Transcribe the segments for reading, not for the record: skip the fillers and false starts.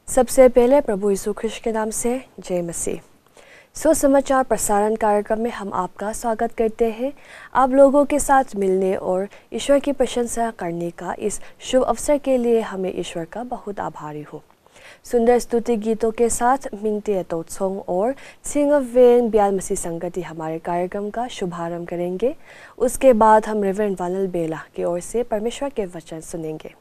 सबसे पहले प्रभु यीशु ख्रिस्ट के नाम से जय मसीह। सुसमाचार प्रसारण कार्यक्रम में हम आपका स्वागत करते हैं। आप लोगों के साथ मिलने और ईश्वर की प्रशंसा करने का इस शुभ अवसर के लिए हमें ईश्वर का बहुत आभारी हूँ। सुंदर स्तुति गीतों के साथ मिंगते तोत्सोंग और सिंगवेन ब्याल मसीह संगति हमारे कार्यक्रम का शुभारंभ करेंगे। उसके बाद हम रेवरेंड वानल बेला की ओर से परमेश्वर के वचन सुनेंगे।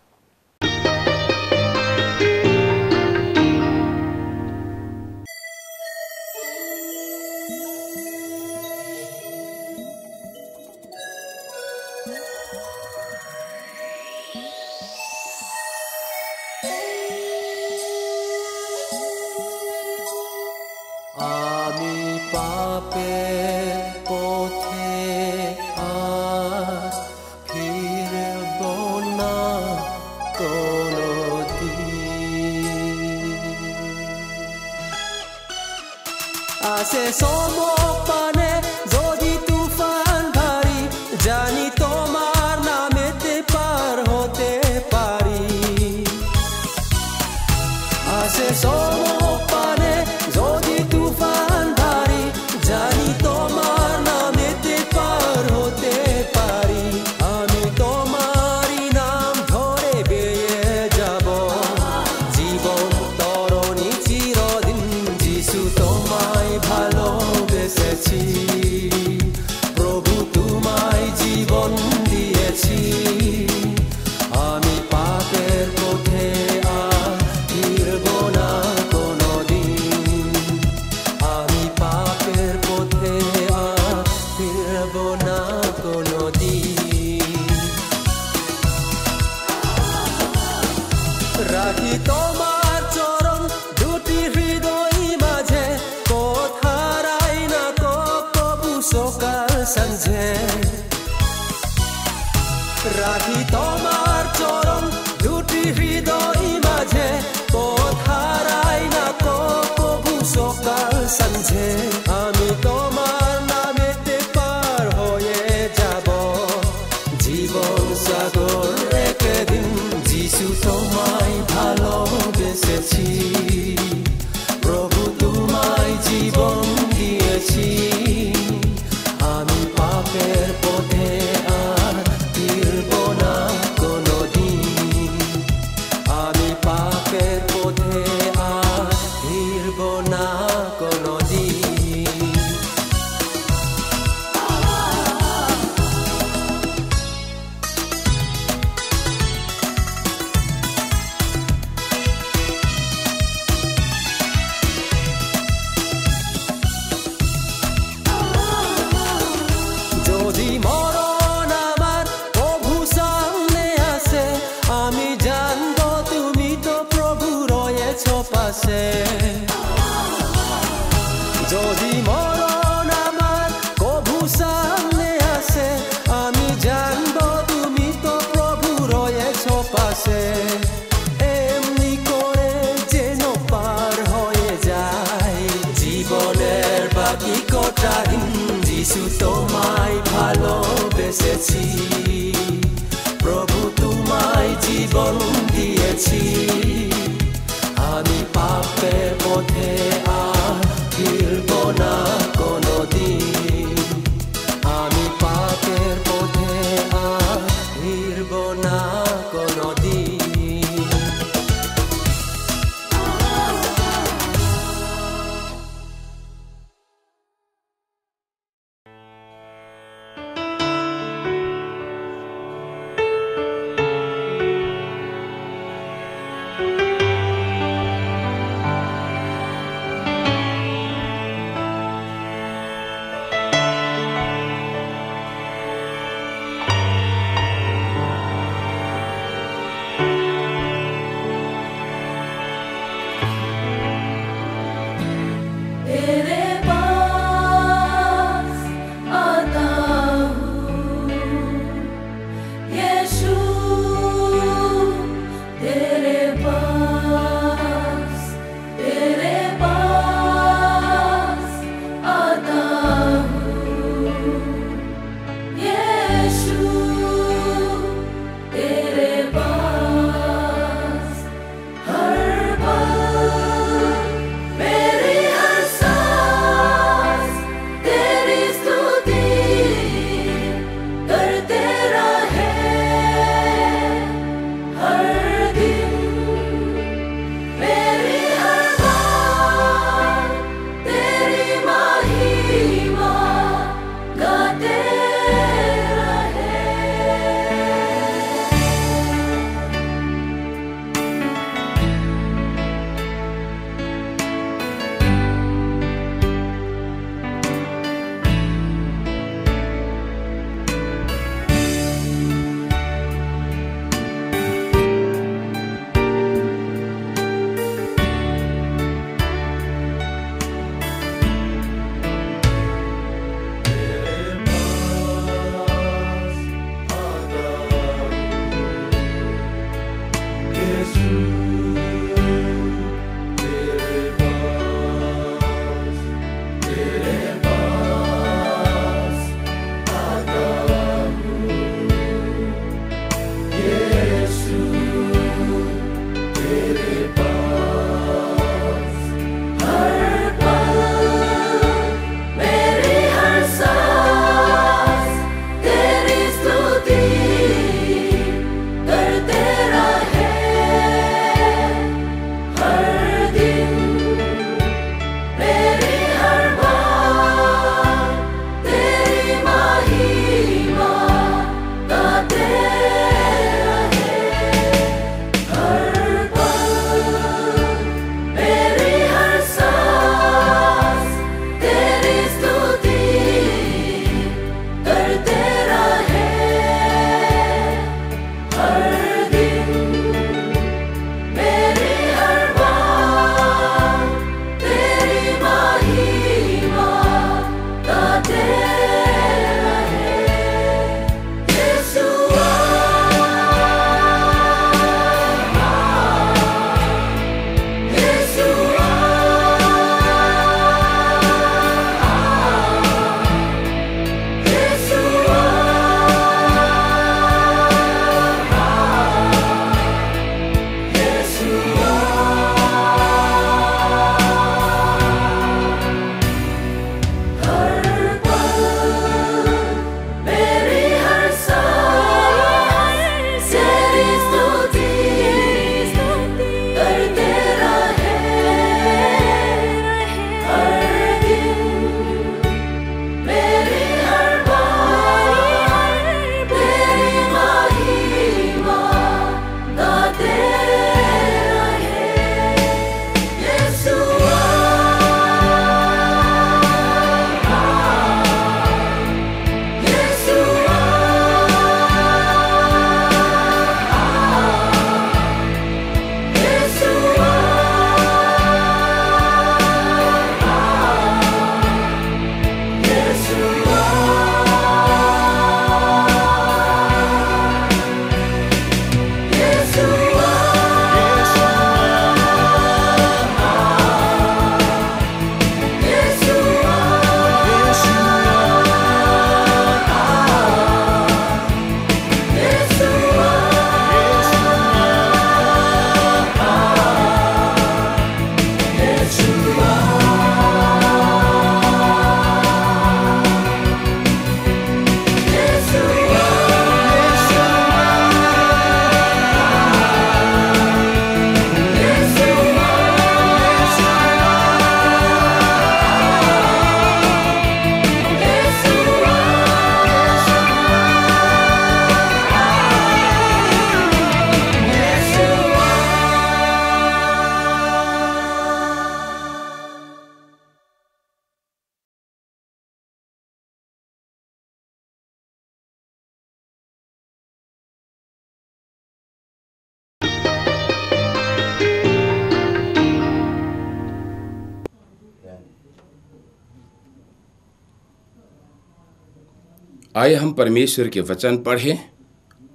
आइए हम परमेश्वर के वचन पढ़ें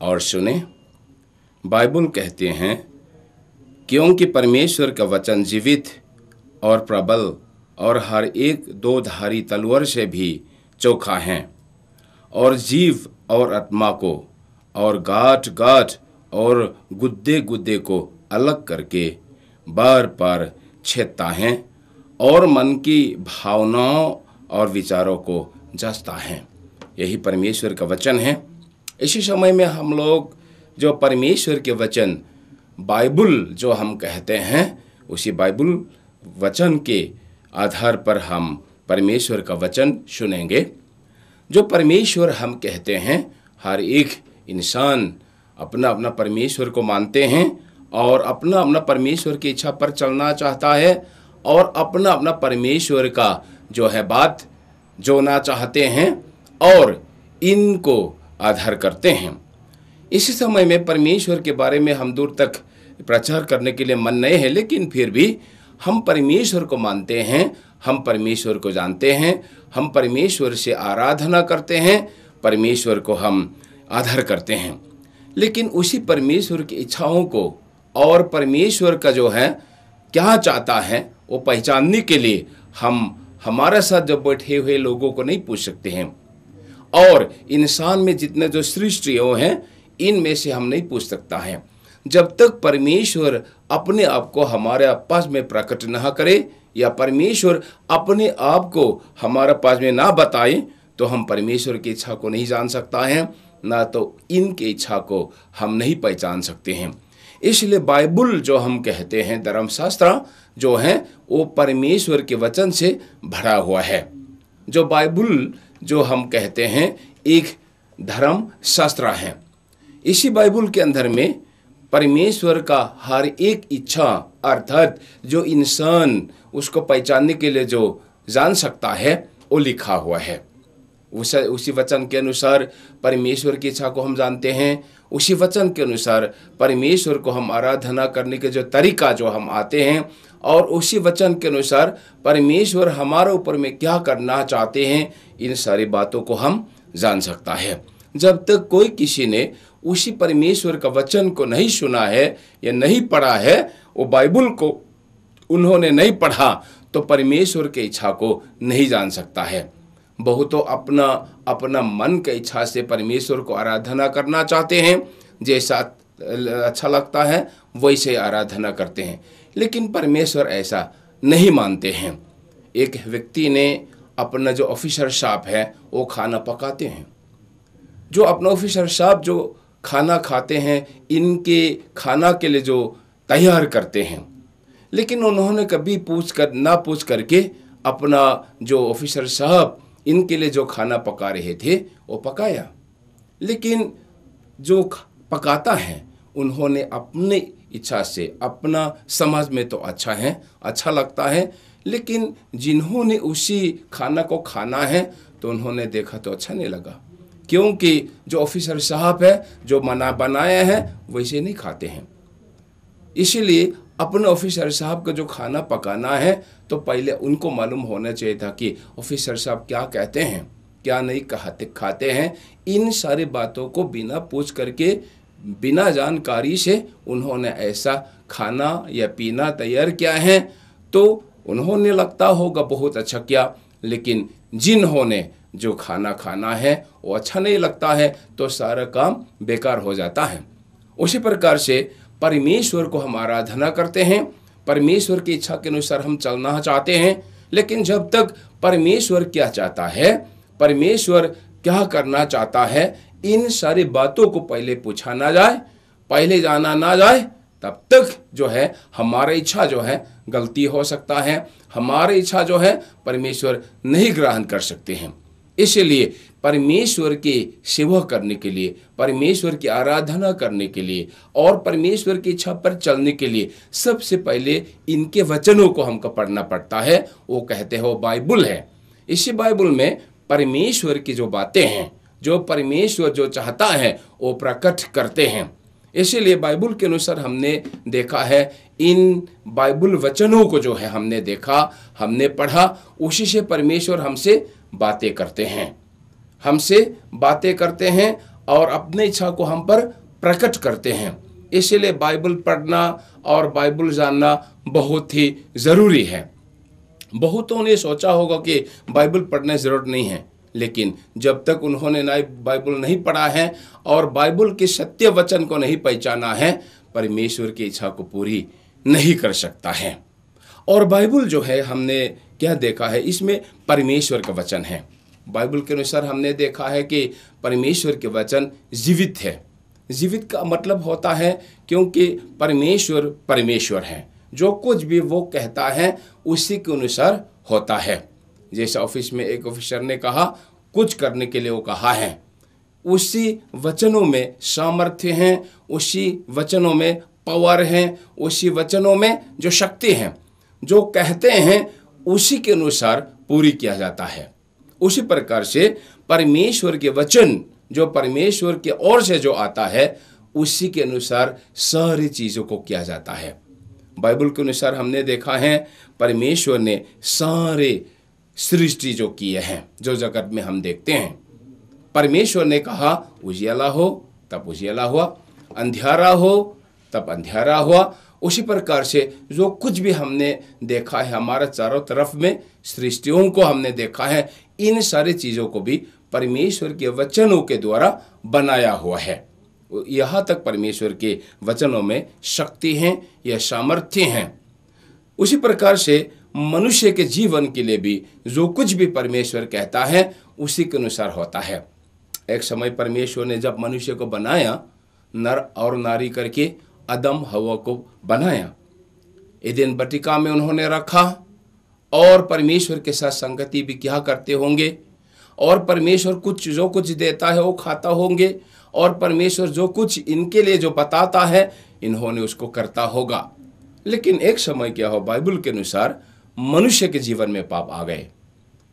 और सुने। बाइबल कहते हैं, क्योंकि परमेश्वर का वचन जीवित और प्रबल और हर एक दो धारी तलवार से भी चोखा है और जीव और आत्मा को और गांठ गांठ और गुद्दे गुद्दे को अलग करके बार बार छेदता है और मन की भावनाओं और विचारों को जांचता है। यही परमेश्वर का वचन है। इसी समय में हम लोग जो परमेश्वर के वचन बाइबल जो हम कहते हैं, उसी बाइबल वचन के आधार पर हम परमेश्वर का वचन सुनेंगे। जो परमेश्वर हम कहते हैं, हर एक इंसान अपना अपना परमेश्वर को मानते हैं और अपना अपना परमेश्वर की इच्छा पर चलना चाहता है और अपना अपना परमेश्वर का जो है बात जोना चाहते हैं और इनको आधार करते हैं। इसी समय में परमेश्वर के बारे में हम दूर तक प्रचार करने के लिए मन नहीं है, लेकिन फिर भी हम परमेश्वर को मानते हैं, हम परमेश्वर को जानते हैं, हम परमेश्वर से आराधना करते हैं, परमेश्वर को हम आधार करते हैं। लेकिन उसी परमेश्वर की इच्छाओं को और परमेश्वर का जो है क्या चाहता है वो पहचानने के लिए हम हमारे साथ जो बैठे हुए लोगों को नहीं पूछ सकते हैं और इंसान में जितने जो सृष्टियों हैं इनमें से हम नहीं पूछ सकता है। जब तक परमेश्वर अपने आप को हमारे पास में प्रकट ना करे या परमेश्वर अपने आप को हमारे पास में ना बताए तो हम परमेश्वर की इच्छा को नहीं जान सकता है, ना तो इनकी इच्छा को हम नहीं पहचान सकते हैं। इसलिए बाइबल जो हम कहते हैं, धर्मशास्त्र जो है वो परमेश्वर के वचन से भरा हुआ है। जो बाइबल जो हम कहते हैं एक धर्म शास्त्र है। इसी बाइबल के अंदर में परमेश्वर का हर एक इच्छा अर्थात जो इंसान उसको पहचानने के लिए जो जान सकता है वो लिखा हुआ है। उसी वचन के अनुसार परमेश्वर की इच्छा को हम जानते हैं। उसी वचन के अनुसार परमेश्वर को हम आराधना करने के जो तरीका जो हम आते हैं और उसी वचन के अनुसार परमेश्वर हमारे ऊपर में क्या करना चाहते हैं, इन सारी बातों को हम जान सकता है। जब तक कोई किसी ने उसी परमेश्वर का वचन को नहीं सुना है या नहीं पढ़ा है, वो बाइबल को उन्होंने नहीं पढ़ा, तो परमेश्वर की इच्छा को नहीं जान सकता है। बहुतों अपना अपना मन की इच्छा से परमेश्वर को आराधना करना चाहते हैं, जैसा अच्छा लगता है वैसे आराधना करते हैं, लेकिन परमेश्वर ऐसा नहीं मानते हैं। एक व्यक्ति ने अपना जो ऑफिसर साहब है वो खाना पकाते हैं। जो अपना ऑफिसर साहब जो खाना खाते हैं, इनके खाना के लिए जो तैयार करते हैं, लेकिन उन्होंने कभी ना पूछ करके अपना जो ऑफिसर साहब इनके लिए जो खाना पका रहे थे वो पकाया। लेकिन जो पकाता है उन्होंने अपनी इच्छा से, अपना समझ में तो अच्छा है, अच्छा लगता है, लेकिन जिन्होंने उसी खाना को खाना है तो उन्होंने देखा तो अच्छा नहीं लगा, क्योंकि जो ऑफिसर साहब है जो बनाया है वैसे नहीं खाते हैं। इसीलिए अपने ऑफिसर साहब को जो खाना पकाना है तो पहले उनको मालूम होना चाहिए था कि ऑफिसर साहब क्या कहते हैं, क्या नहीं खाते हैं। इन सारी बातों को बिना पूछ करके, बिना जानकारी से उन्होंने ऐसा खाना या पीना तैयार किया है, तो उन्होंने लगता होगा बहुत अच्छा किया, लेकिन जिन्होंने जो खाना है वो अच्छा नहीं लगता है तो सारा काम बेकार हो जाता है। उसी प्रकार से परमेश्वर को हम आराधना करते हैं, परमेश्वर की इच्छा के अनुसार हम चलना चाहते हैं, लेकिन जब तक परमेश्वर क्या चाहता है, परमेश्वर क्या करना चाहता है, इन सारी बातों को पहले पूछा ना जाए, पहले जाना ना जाए, तब तक जो है हमारी इच्छा जो है गलती हो सकता है, हमारी इच्छा जो है परमेश्वर नहीं ग्रहण कर सकते हैं। इसलिए परमेश्वर की सेवा करने के लिए, परमेश्वर की आराधना करने के लिए और परमेश्वर की इच्छा पर चलने के लिए सबसे पहले इनके वचनों को हमको पढ़ना पड़ता है। वो कहते हैं वो बाइबल है। इसी बाइबल में परमेश्वर की जो बातें हैं, जो परमेश्वर जो चाहता है वो प्रकट करते हैं। इसीलिए बाइबल के अनुसार हमने देखा है, इन बाइबल वचनों को जो है हमने देखा, हमने पढ़ा, उसी से परमेश्वर हमसे बातें करते हैं। हमसे बातें करते हैं और अपनी इच्छा को हम पर प्रकट करते हैं। इसीलिए बाइबल पढ़ना और बाइबल जानना बहुत ही ज़रूरी है। बहुतों ने सोचा होगा कि बाइबल पढ़ने की ज़रूरत नहीं है, लेकिन जब तक उन्होंने बाइबल नहीं पढ़ा है और बाइबल के सत्य वचन को नहीं पहचाना है, परमेश्वर की इच्छा को पूरी नहीं कर सकता है। और बाइबल जो है, हमने क्या देखा है, इसमें परमेश्वर का वचन है। बाइबल के अनुसार हमने देखा है कि परमेश्वर के वचन जीवित है। जीवित का मतलब होता है क्योंकि परमेश्वर परमेश्वर है, जो कुछ भी वो कहता है उसी के अनुसार होता है। जैसे ऑफिस में एक ऑफिसर ने कहा, कुछ करने के लिए वो कहा है, उसी वचनों में सामर्थ्य है, उसी वचनों में पावर है, उसी वचनों में जो शक्ति है, जो कहते हैं उसी के अनुसार पूरी किया जाता है। उसी प्रकार से परमेश्वर के वचन जो परमेश्वर की ओर से जो आता है, उसी के अनुसार सारी चीज़ों को किया जाता है। बाइबल के अनुसार हमने देखा है, परमेश्वर ने सारे सृष्टि जो किए हैं, जो जगत में हम देखते हैं, परमेश्वर ने कहा उजियाला हो, तब उजियाला हुआ, अंधियारा हो, तब अंधियारा हुआ। उसी प्रकार से जो कुछ भी हमने देखा है हमारा चारों तरफ में, सृष्टियों को हमने देखा है, इन सारी चीज़ों को भी परमेश्वर के वचनों के द्वारा बनाया हुआ है। यहाँ तक परमेश्वर के वचनों में शक्ति है या सामर्थ्य है। उसी प्रकार से मनुष्य के जीवन के लिए भी जो कुछ भी परमेश्वर कहता है उसी के अनुसार होता है। एक समय परमेश्वर ने जब मनुष्य को बनाया, नर और नारी करके आदम हवा को बनाया, एदेन बटिका में उन्होंने रखा और परमेश्वर के साथ संगति भी क्या करते होंगे, और परमेश्वर कुछ जो कुछ देता है वो खाता होंगे, और परमेश्वर जो कुछ इनके लिए जो बताता है इन्होंने उसको करता होगा। लेकिन एक समय क्या हो, बाइबल के अनुसार मनुष्य के जीवन में पाप आ गए।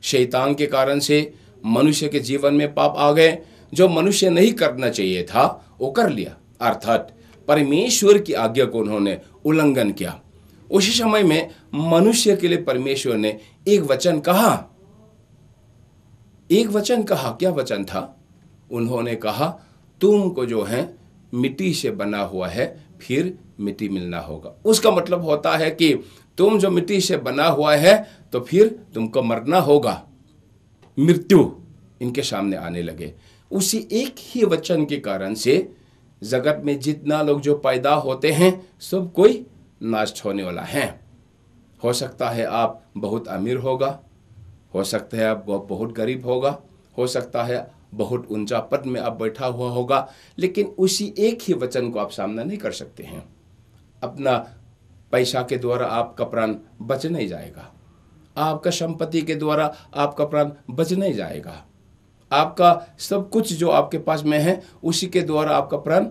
शैतान के कारण से मनुष्य के जीवन में पाप आ गए। जो मनुष्य नहीं करना चाहिए था वो कर लिया, अर्थात परमेश्वर की आज्ञा को उन्होंने उल्लंघन किया। उसी समय में मनुष्य के लिए परमेश्वर ने एक वचन कहा। क्या वचन था? उन्होंने कहा, तुमको जो है मिट्टी से बना हुआ है, फिर मिट्टी मिलना होगा। उसका मतलब होता है कि तुम जो मिट्टी से बना हुआ है तो फिर तुमको मरना होगा। मृत्यु इनके सामने आने लगे। उसी एक ही वचन के कारण से जगत में जितना लोग जो पैदा होते हैं सब कोई नष्ट होने वाला है। हो सकता है आप बहुत अमीर होगा, हो सकता है आप बहुत गरीब होगा, हो सकता है बहुत ऊंचा पद में आप बैठा हुआ होगा, लेकिन उसी एक ही वचन को आप सामना नहीं कर सकते हैं। अपना पैसा के द्वारा आपका प्राण बच नहीं जाएगा, आपका संपत्ति के द्वारा आपका प्राण बच नहीं जाएगा, आपका सब कुछ जो आपके पास में है उसी के द्वारा आपका प्राण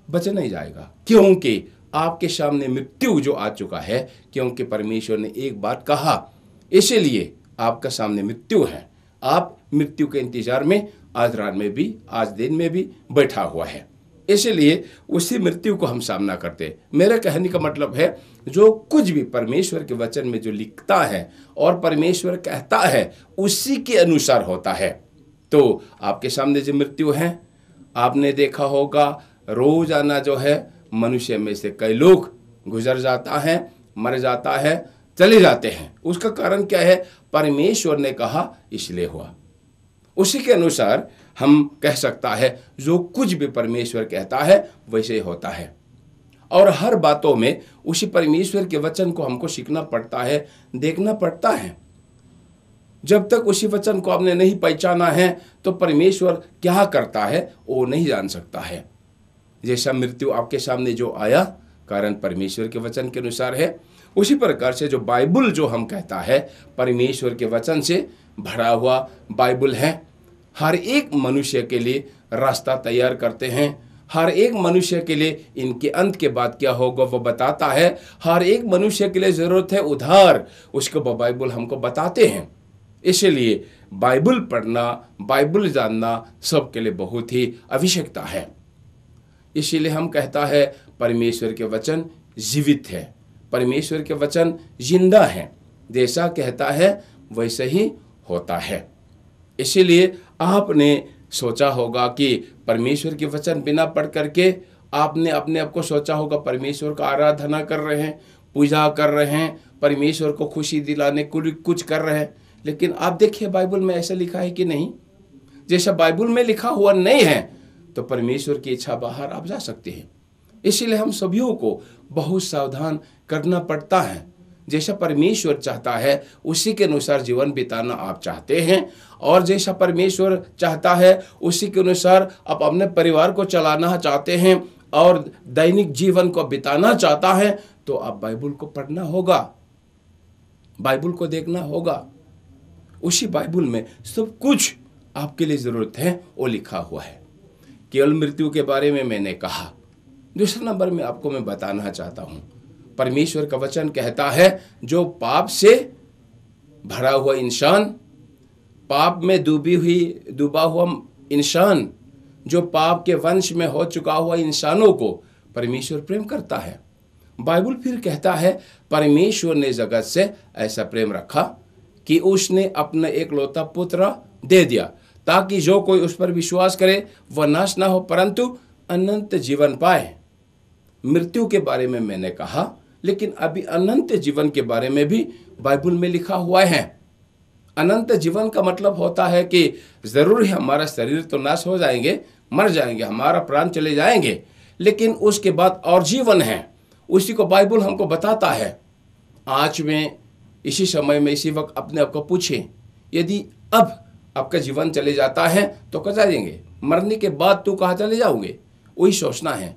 बच नहीं जाएगा, क्योंकि आपके सामने मृत्यु जो आ चुका है, क्योंकि परमेश्वर ने एक बात कहा, इसलिए आपका सामने मृत्यु है। आप मृत्यु के इंतजार में आज रात में भी, आज दिन में भी बैठा हुआ है, इसलिए उसी मृत्यु को हम सामना करते। मेरे कहने का मतलब है, जो कुछ भी परमेश्वर के वचन में जो लिखता है और परमेश्वर कहता है उसी के अनुसार होता है। तो आपके सामने जो मृत्यु है, आपने देखा होगा रोजाना जो है मनुष्य में से कई लोग गुजर जाता है, मर जाता है, चले जाते हैं। उसका कारण क्या है? परमेश्वर ने कहा इसलिए हुआ। उसी के अनुसार हम कह सकता है जो कुछ भी परमेश्वर कहता है वैसे ही होता है। और हर बातों में उसी परमेश्वर के वचन को हमको सीखना पड़ता है, देखना पड़ता है। जब तक उसी वचन को आपने नहीं पहचाना है तो परमेश्वर क्या करता है वो नहीं जान सकता है। जैसा मृत्यु आपके सामने जो आया, कारण परमेश्वर के वचन के अनुसार है, उसी प्रकार से जो बाइबल जो हम कहता है परमेश्वर के वचन से भरा हुआ बाइबल है। हर एक मनुष्य के लिए रास्ता तैयार करते हैं, हर एक मनुष्य के लिए इनके अंत के बाद क्या होगा वो बताता है। हर एक मनुष्य के लिए ज़रूरत है उद्धार, उसको बाइबल हमको बताते हैं। इसलिए बाइबल पढ़ना, बाइबल जानना सबके लिए बहुत ही आवश्यकता है। इसीलिए हम कहता है परमेश्वर के वचन जीवित है, परमेश्वर के वचन जिंदा है, जैसा कहता है वैसे ही होता है। इसीलिए आपने सोचा होगा कि परमेश्वर के वचन बिना पढ़ करके आपने अपने आप को सोचा होगा परमेश्वर का आराधना कर रहे हैं, पूजा कर रहे हैं, परमेश्वर को खुशी दिलाने कुछ कर रहे हैं। लेकिन आप देखिए बाइबल में ऐसा लिखा है कि नहीं? जैसा बाइबल में लिखा हुआ नहीं है तो परमेश्वर की इच्छा बाहर आप जा सकते हैं। इसीलिए हम सभी को बहुत सावधान करना पड़ता है। जैसा परमेश्वर चाहता है उसी के अनुसार जीवन बिताना आप चाहते हैं, और जैसा परमेश्वर चाहता है उसी के अनुसार आप अपने परिवार को चलाना चाहते हैं और दैनिक जीवन को बिताना चाहता है, तो आप बाइबल को पढ़ना होगा, बाइबल को देखना होगा। उसी बाइबल में सब कुछ आपके लिए जरूरत है वो लिखा हुआ है। केवल मृत्यु के बारे में मैंने कहा। दूसरा नंबर में आपको मैं बताना चाहता हूं, परमेश्वर का वचन कहता है जो पाप से भरा हुआ इंसान, पाप में डूबा हुआ इंसान, जो पाप के वंश में हो चुका हुआ इंसानों को परमेश्वर प्रेम करता है। बाइबल फिर कहता है परमेश्वर ने जगत से ऐसा प्रेम रखा कि उसने अपना एकलौता पुत्र दे दिया, ताकि जो कोई उस पर विश्वास करे वह नाश ना हो परंतु अनंत जीवन पाए। मृत्यु के बारे में मैंने कहा, लेकिन अभी अनंत जीवन के बारे में भी बाइबल में लिखा हुआ है। अनंत जीवन का मतलब होता है कि जरूर ही हमारा शरीर तो नाश हो जाएंगे, मर जाएंगे, हमारा प्राण चले जाएंगे, लेकिन उसके बाद और जीवन है। उसी को बाइबल हमको बताता है। आज में इसी समय में इसी वक्त अपने आप को पूछें, यदि अब आपका जीवन चले जाता है तो कहाँ जाएंगे? मरने के बाद तो कहाँ चले जाओगे? वही सोचना है।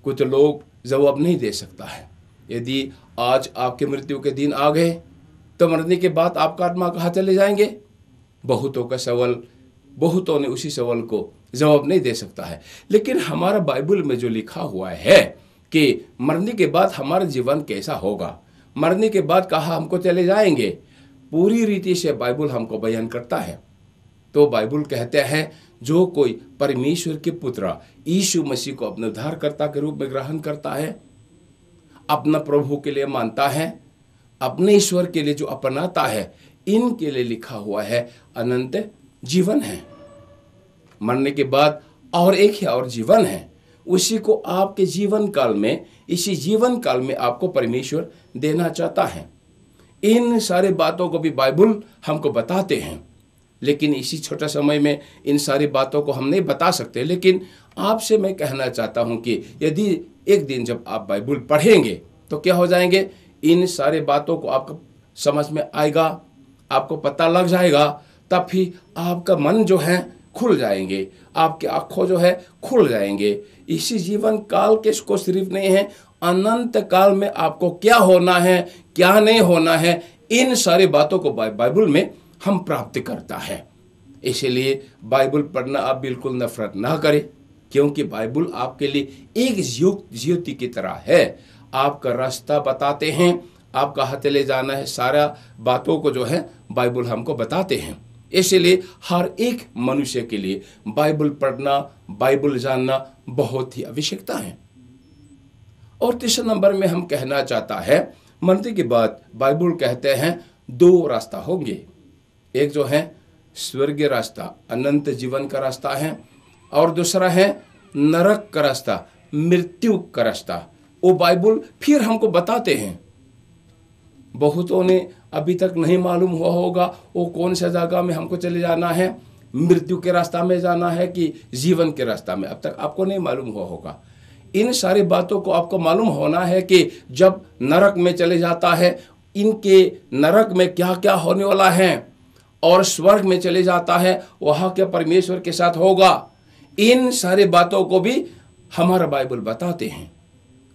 कुछ लोग जवाब नहीं दे सकता है। यदि आज आपके मृत्यु के दिन आ गए तो मरने के बाद आपका आत्मा कहाँ चले जाएंगे? बहुतों का सवाल, बहुतों ने उसी सवाल को जवाब नहीं दे सकता है। लेकिन हमारा बाइबल में जो लिखा हुआ है कि मरने के बाद हमारा जीवन कैसा होगा, मरने के बाद कहाँ हमको चले जाएंगे, पूरी रीति से बाइबल हमको बयान करता है। तो बाइबल कहते हैं जो कोई परमेश्वर के पुत्र यीशु मसीह को अपने उद्धारकर्ता के रूप में ग्रहण करता है, अपना प्रभु के लिए मानता है, अपने ईश्वर के लिए जो अपनाता है, इनके लिए लिखा हुआ है अनंत जीवन है। मरने के बाद और एक ही और जीवन है, उसी को आपके जीवन काल में, इसी जीवन काल में आपको परमेश्वर देना चाहता है। इन सारी बातों को भी बाइबल हमको बताते हैं, लेकिन इसी छोटा समय में इन सारी बातों को हम नहीं बता सकते। लेकिन आपसे मैं कहना चाहता हूं कि यदि एक दिन जब आप बाइबल पढ़ेंगे तो क्या हो जाएंगे, इन सारी बातों को आपको समझ में आएगा, आपको पता लग जाएगा, तब ही आपका मन जो है खुल जाएंगे, आपके आंखों जो है खुल जाएंगे। इसी जीवन काल के को सिर्फ नहीं है, अनंत काल में आपको क्या होना है, क्या नहीं होना है, इन सारी बातों को बाइबल में हम प्राप्त करता है। इसलिए बाइबल पढ़ना आप बिल्कुल नफरत ना करें, क्योंकि बाइबल आपके लिए एक ज्योति की तरह है। आपका रास्ता बताते हैं, आप कहाँ चले जाना है, सारा बातों को जो है बाइबल हमको बताते हैं। इसलिए हर एक मनुष्य के लिए बाइबल पढ़ना, बाइबल जानना बहुत ही आवश्यकता है। और तीसरे नंबर में हम कहना चाहता है, मरने के बाद बाइबल कहते हैं दो रास्ता होंगे। एक जो है स्वर्गीय रास्ता, अनंत जीवन का रास्ता है, और दूसरा है नरक का रास्ता, मृत्यु का रास्ता। वो बाइबल फिर हमको बताते हैं। बहुतों ने अभी तक नहीं मालूम हुआ होगा वो कौन सा जगह में हमको चले जाना है, मृत्यु के रास्ता में जाना है कि जीवन के रास्ता में, अब तक आपको नहीं मालूम हुआ होगा। इन सारी बातों को आपको मालूम होना है कि जब नरक में चले जाता है, इनके नरक में क्या क्या होने वाला है, और स्वर्ग में चले जाता है वहाँ क्या परमेश्वर के साथ होगा। इन सारी बातों को भी हमारा बाइबल बताते हैं,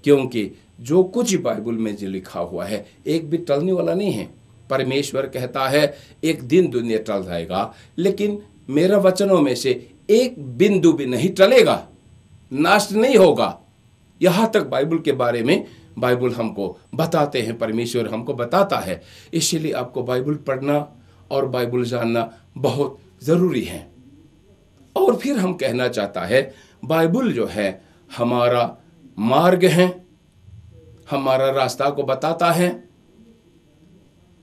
क्योंकि जो कुछ बाइबल में जो लिखा हुआ है एक भी टलने वाला नहीं है। परमेश्वर कहता है एक दिन दुनिया टल जाएगा, लेकिन मेरा वचनों में से एक बिंदु भी नहीं टलेगा, नाश नहीं होगा। यहाँ तक बाइबल के बारे में बाइबल हमको बताते हैं, परमेश्वर हमको बताता है। इसीलिए आपको बाइबल पढ़ना और बाइबल जानना बहुत ज़रूरी है। और फिर हम कहना चाहता है बाइबल जो है हमारा मार्ग है, हमारा रास्ता को बताता है,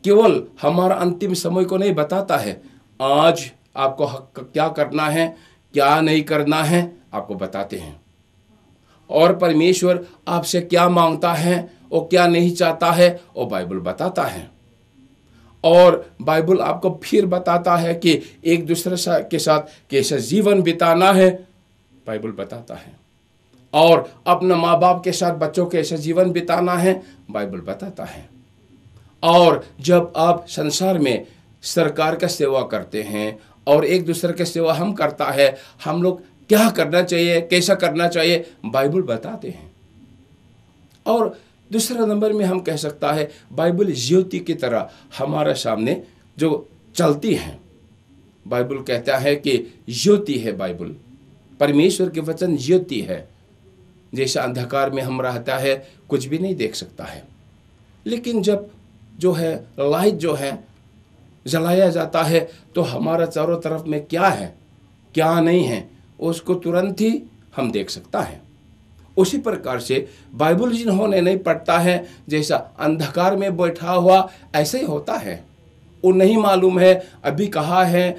केवल हमारा अंतिम समय को नहीं बताता है। आज आपको क्या करना है, क्या नहीं करना है, आपको बताते हैं। और परमेश्वर आपसे क्या मांगता है और क्या नहीं चाहता है, वो बाइबल बताता है। और बाइबल आपको फिर बताता है कि एक दूसरे के साथ कैसे जीवन बिताना है, बाइबल बताता है। और अपने माँ बाप के साथ बच्चों के कैसे जीवन बिताना है, बाइबल बताता है। और जब आप संसार में सरकार का सेवा करते हैं और एक दूसरे की सेवा हम करता है, हम लोग क्या करना चाहिए, कैसा करना चाहिए, बाइबल बताते हैं। और दूसरा नंबर में हम कह सकता है बाइबल ज्योति की तरह हमारे सामने जो चलती है। बाइबल कहता है कि ज्योति है बाइबल, परमेश्वर के वचन ज्योति है। जैसे अंधकार में हम रहता है, कुछ भी नहीं देख सकता है, लेकिन जब जो है लाइट जो है जलाया जाता है तो हमारा चारों तरफ में क्या है क्या नहीं है उसको तुरंत ही हम देख सकता है। उसी प्रकार से बाइबल जिन्होंने नहीं पढ़ता है, जैसा अंधकार में बैठा हुआ ऐसे ही होता है। वो नहीं मालूम है अभी कहाँ है,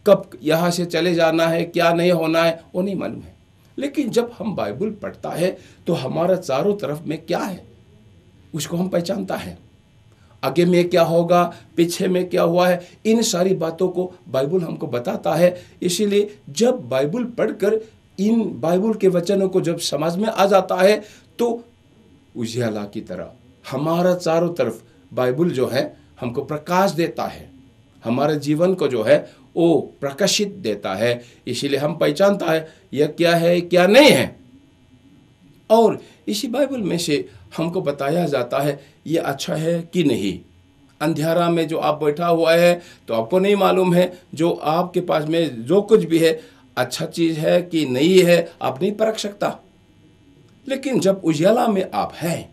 कब यहाँ से चले जाना है, क्या नहीं होना है, वो नहीं मालूम है। लेकिन जब हम बाइबल पढ़ता है तो हमारा चारों तरफ में क्या है उसको हम पहचानता है। आगे में क्या होगा, पीछे में क्या हुआ है, इन सारी बातों को बाइबल हमको बताता है। इसीलिए जब बाइबल पढ़कर इन बाइबल के वचनों को जब समझ में आ जाता है तो उजियाला की तरह हमारा चारों तरफ बाइबल जो है हमको प्रकाश देता है, हमारे जीवन को जो है वो प्रकाशित देता है। इसीलिए हम पहचानता है यह क्या है क्या नहीं है। और इसी बाइबल में से हमको बताया जाता है ये अच्छा है कि नहीं। अंधेरा में जो आप बैठा हुआ है तो आपको नहीं मालूम है जो आपके पास में जो कुछ भी है अच्छा चीज़ है कि नहीं है, आप नहीं परख सकता। लेकिन जब उजाला में आप हैं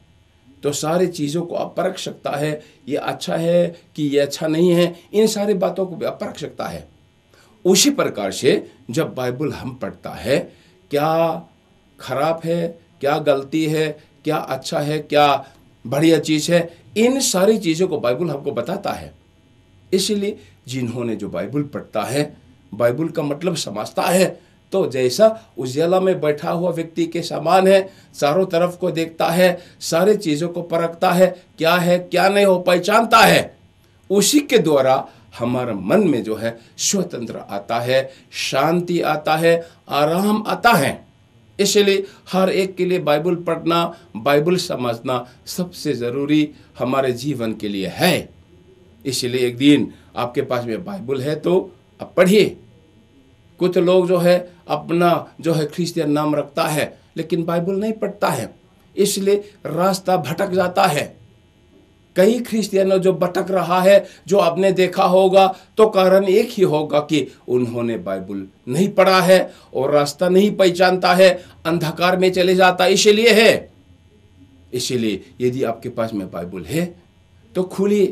तो सारी चीज़ों को आप परख सकता है, ये अच्छा है कि ये अच्छा नहीं है, इन सारी बातों को भी आप परख सकता है। उसी प्रकार से जब बाइबल हम पढ़ता है क्या खराब है, क्या गलती है, क्या अच्छा है, क्या बढ़िया चीज़ है, इन सारी चीज़ों को बाइबल हमको बताता है। इसलिए जिन्होंने जो बाइबल पढ़ता है, बाइबल का मतलब समझता है, तो जैसा उजाला में बैठा हुआ व्यक्ति के समान है, चारों तरफ को देखता है, सारी चीज़ों को परखता है, क्या नहीं हो पहचानता है। उसी के द्वारा हमारा मन में जो है स्वतंत्र आता है, शांति आता है, आराम आता है। इसलिए हर एक के लिए बाइबल पढ़ना, बाइबल समझना सबसे ज़रूरी हमारे जीवन के लिए है। इसलिए एक दिन आपके पास में बाइबल है तो आप पढ़िए। कुछ लोग जो है अपना जो है क्रिश्चियन नाम रखता है लेकिन बाइबल नहीं पढ़ता है, इसलिए रास्ता भटक जाता है। कई क्रिश्चियन जो भटक रहा है, जो आपने देखा होगा, तो कारण एक ही होगा कि उन्होंने बाइबल नहीं पढ़ा है और रास्ता नहीं पहचानता है, अंधकार में चले जाता इसलिए है। इसलिए यदि आपके पास में बाइबल है तो खुलिए,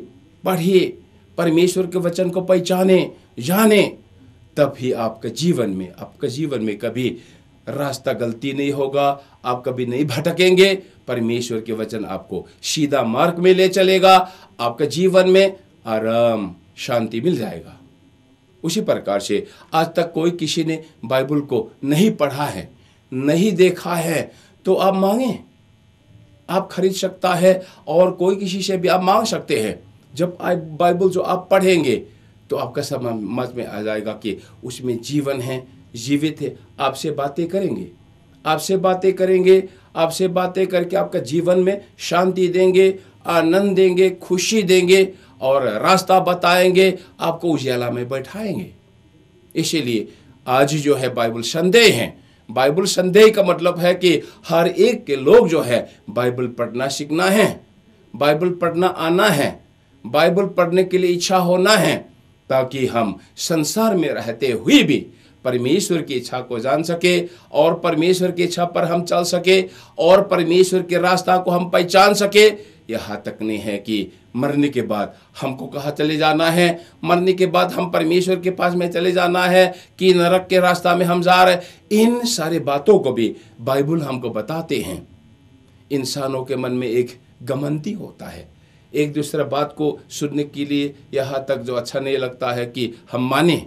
पढ़िए, परमेश्वर के वचन को पहचाने, जाने, तब ही आपके जीवन में कभी रास्ता गलती नहीं होगा, आप कभी नहीं भटकेंगे। परमेश्वर के वचन आपको सीधा मार्ग में ले चलेगा, आपके जीवन में आराम शांति मिल जाएगा। उसी प्रकार से आज तक कोई किसी ने बाइबल को नहीं पढ़ा है, नहीं देखा है, तो आप मांगे, आप खरीद सकता है और कोई किसी से भी आप मांग सकते हैं। जब बाइबल जो आप पढ़ेंगे तो आपका समझ में आ जाएगा कि उसमें जीवन है, जीवित है। आपसे बातें करेंगे, आपसे बातें करके आपका जीवन में शांति देंगे, आनंद देंगे, खुशी देंगे और रास्ता बताएंगे, आपको उजाला में बैठाएंगे। इसीलिए आज जो है बाइबल संदेह है। बाइबल संदेह का मतलब है कि हर एक के लोग जो है बाइबल पढ़ना सीखना है, बाइबल पढ़ना आना है, बाइबल पढ़ने के लिए इच्छा होना है, ताकि हम संसार में रहते हुए भी परमेश्वर की इच्छा को जान सके और परमेश्वर की इच्छा पर हम चल सके और परमेश्वर के रास्ता को हम पहचान सके। यहाँ तक नहीं है कि मरने के बाद हमको कहाँ चले जाना है, मरने के बाद हम परमेश्वर के पास में चले जाना है कि नरक के रास्ता में हम जा रहे हैं, इन सारी बातों को भी बाइबल हमको बताते हैं। इंसानों के मन में एक घमंडी होता है, एक दूसरा बात को सुनने के लिए यहाँ तक जो अच्छा नहीं लगता है कि हम माने,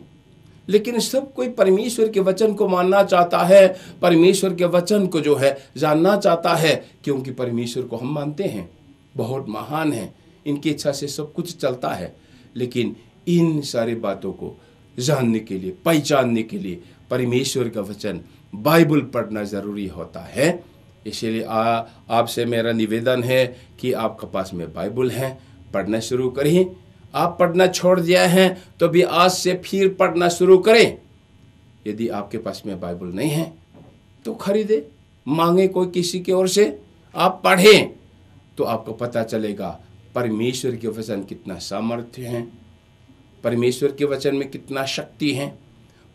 लेकिन सब कोई परमेश्वर के वचन को मानना चाहता है, परमेश्वर के वचन को जो है जानना चाहता है, क्योंकि परमेश्वर को हम मानते हैं बहुत महान है, इनकी इच्छा से सब कुछ चलता है। लेकिन इन सारी बातों को जानने के लिए, पहचानने के लिए परमेश्वर का वचन बाइबल पढ़ना ज़रूरी होता है। इसीलिए आपसे मेरा निवेदन है कि आपके पास में बाइबल है, पढ़ना शुरू करें। आप पढ़ना छोड़ दिया है तो भी आज से फिर पढ़ना शुरू करें। यदि आपके पास में बाइबल नहीं है तो खरीदे, मांगे कोई किसी की ओर से, आप पढ़ें तो आपको पता चलेगा परमेश्वर के वचन कितना सामर्थ्य है, परमेश्वर के वचन में कितना शक्ति है,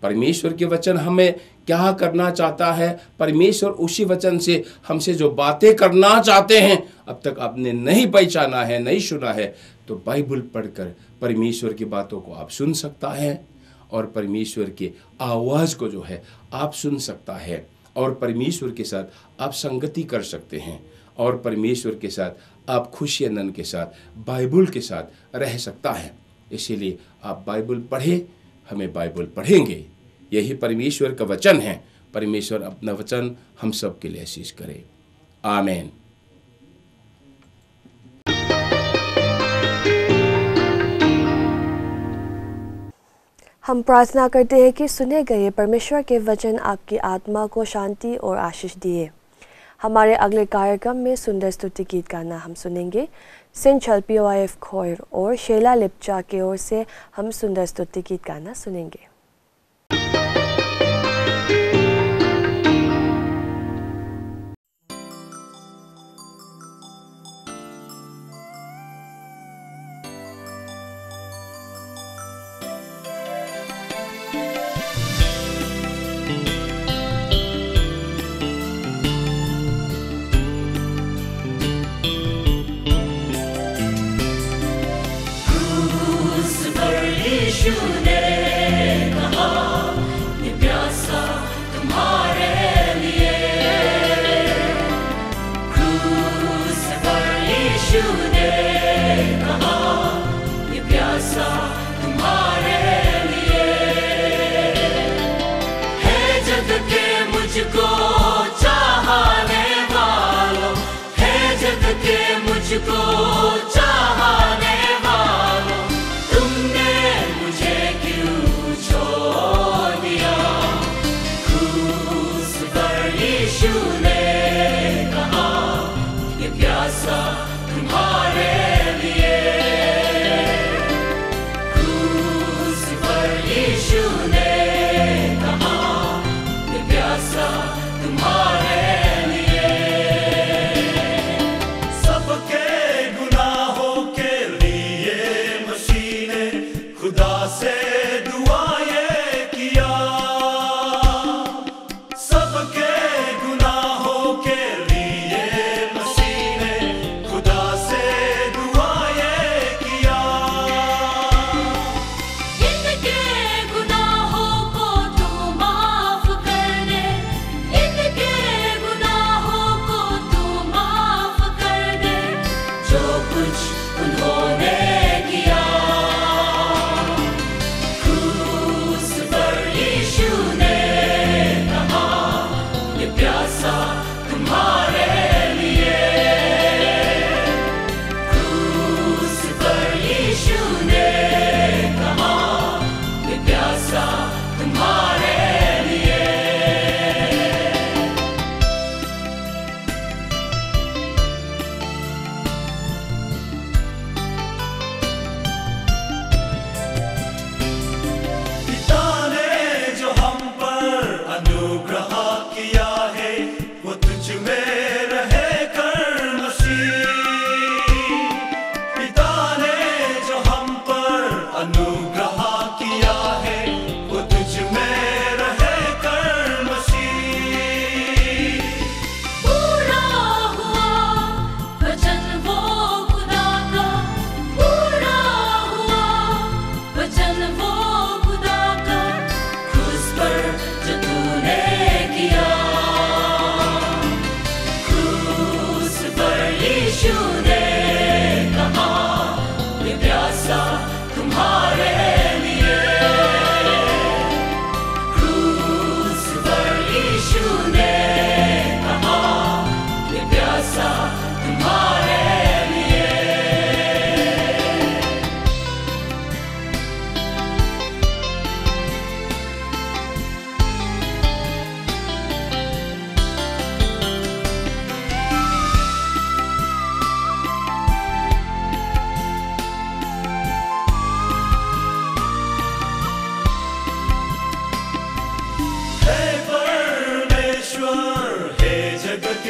परमेश्वर के वचन हमें क्या करना चाहता है, परमेश्वर उसी वचन से हमसे जो बातें करना चाहते हैं अब तक आपने नहीं पहचाना है, नहीं सुना है, तो बाइबल पढ़कर परमेश्वर की बातों को आप सुन सकता है और परमेश्वर की आवाज़ को जो है आप सुन सकता है और परमेश्वर के साथ आप संगति कर सकते हैं और परमेश्वर के साथ आप खुशी आनंद के साथ बाइबल के साथ रह सकता है। इसीलिए आप बाइबल पढ़ें, हमें बाइबल पढ़ेंगे, यही परमेश्वर का वचन है। परमेश्वर अपना वचन हम सब के लिए आशीष करे। आमीन। हम प्रार्थना करते हैं कि सुने गए परमेश्वर के वचन आपकी आत्मा को शांति और आशीष दिए। हमारे अगले कार्यक्रम में सुंदर स्तुति गीत गाना हम सुनेंगे। सिंचल POIF खोर और शेला लिप्चा की ओर से हम सुंदर स्तुति गीत गाना सुनेंगे।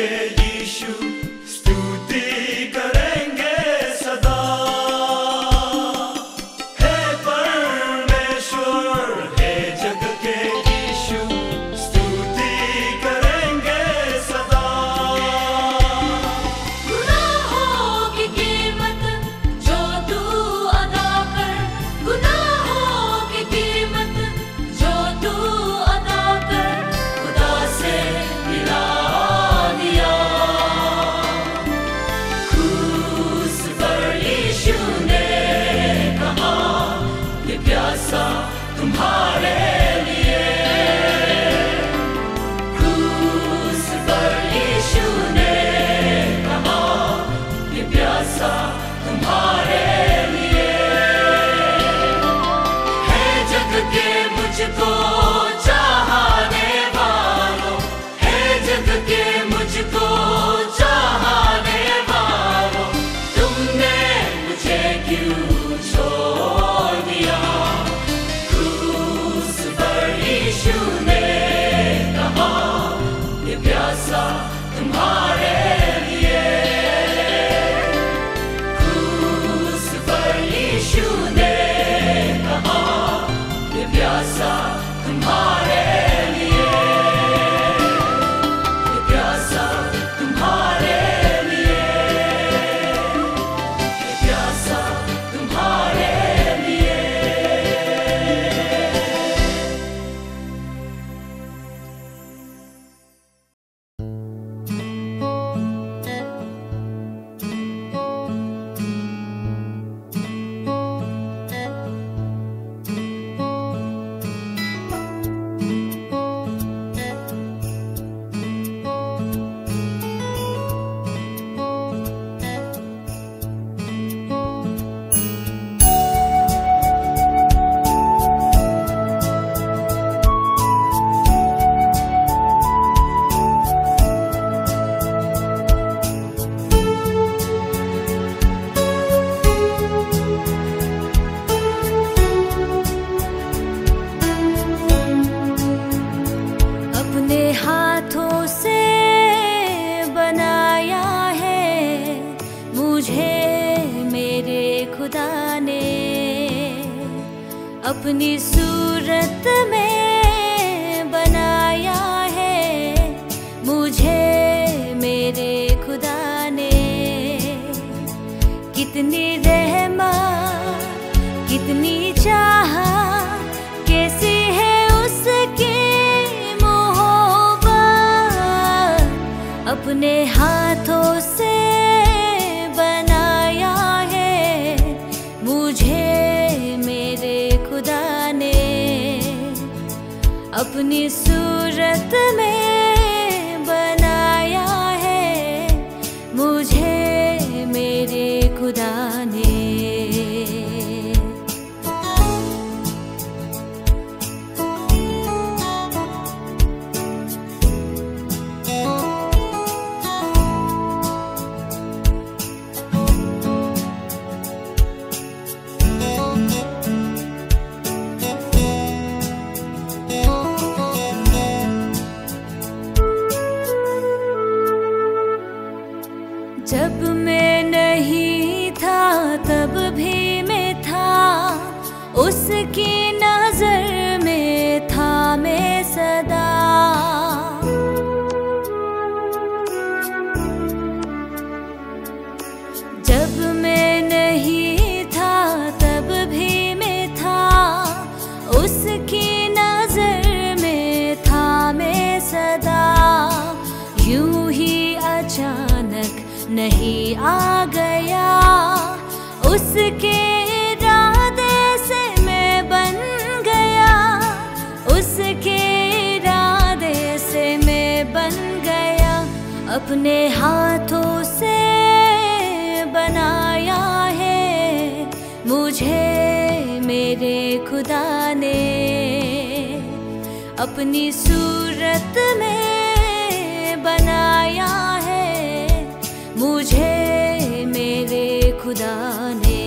के यीशु स्तुति करेंगे सदा। हे परमेश्वर, हे जग के यीशु स्तुति करेंगे सदा। गुनाहों की कीमत जो तू अदा कर, गुनाहों की कीमत जो तू अदा कर, खुदा से मिला दिया। क्रूस पर यीशु ने कहा, ये प्यासा तुम्हारे लिए। क्रूस पर यीशु ने कहा, ये प्यासा तुम्हारे लिए। है जग के मुझको चाहने वालों, है जग के मुझको चाहने वालों, तुमने मुझे क्यों छोड़ दिया। क्रूस पर यीशु ने कहा, ये प्यासा तुम्हारे लिए। क्रूस पर यीशु ने कहा, ये प्यासा तुम्हारे लिए। ये प्यासा तुम्हारे लिए। ये प्यासा तुम्हारे लिए। अपने हाथों से बनाया है मुझे मेरे खुदा ने। अपनी सूरत में बनाया है मुझे मेरे खुदा ने। कितनी रहमत, कितनी चाहत, कैसी है उसकी मोहब्बत। अपने हाथों से बनाया है मुझे मेरे खुदा ने। अपनी सूरत में बनाया है मुझे मेरे खुदा ने। जब मैं नहीं था तब भी मैं था, उसकी नजर में था मैं सदा। जब मैं नहीं था तब भी मैं था, उसकी नजर में था मैं सदा। यूं ही अचानक नहीं आ गया, उसके इरादे से मैं बन गया। उसके इरादे से मैं बन गया। अपने हाथों से बनाया है मुझे मेरे खुदा ने। अपनी सूरत में बनाया है मुझे मेरे खुदा ने।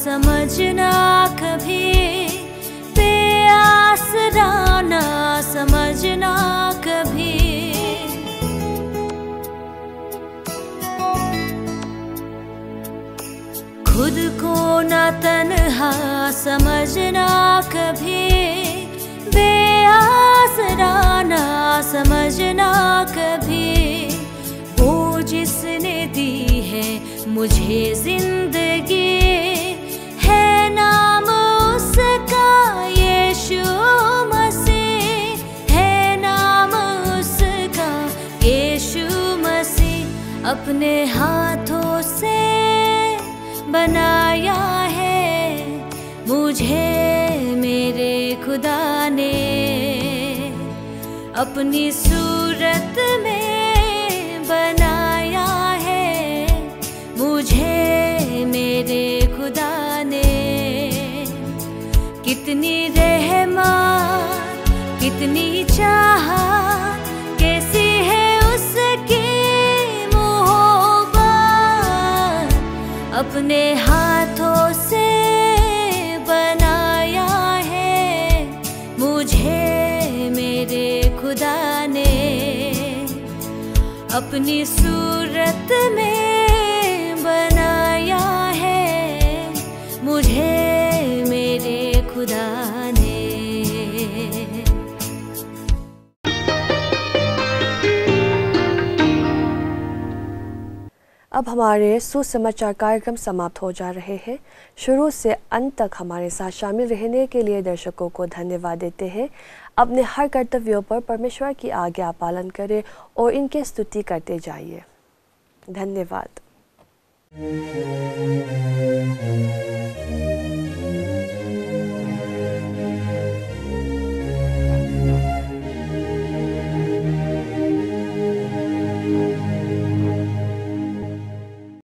समझना कभी, बेआसरा ना समझना कभी। खुद को ना तन्हा समझना कभी, बेआसरा ना समझना कभी। वो जिसने दी है मुझे जिंदगी, है नाम उसका यीशु मसीह, है नाम उसका यीशु मसीह। अपने हाथों से बनाया है मुझे मेरे खुदा ने, अपनी सूरत में बनाया है मुझे मेरे खुदा ने। कितनी रहमत, कितनी चाहत, कैसी है उसकी मोहब्बत। अपने हाथों से बनाया है मुझे मेरे खुदा ने, अपनी सूरत में बनाया है मुझे मेरे खुदा ने। अब हमारे सुसमाचार कार्यक्रम समाप्त हो जा रहे हैं। शुरू से अंत तक हमारे साथ शामिल रहने के लिए दर्शकों को धन्यवाद देते हैं। अपने हर कर्तव्यों पर परमेश्वर की आज्ञा पालन करें और इनकी स्तुति करते जाइए। धन्यवाद।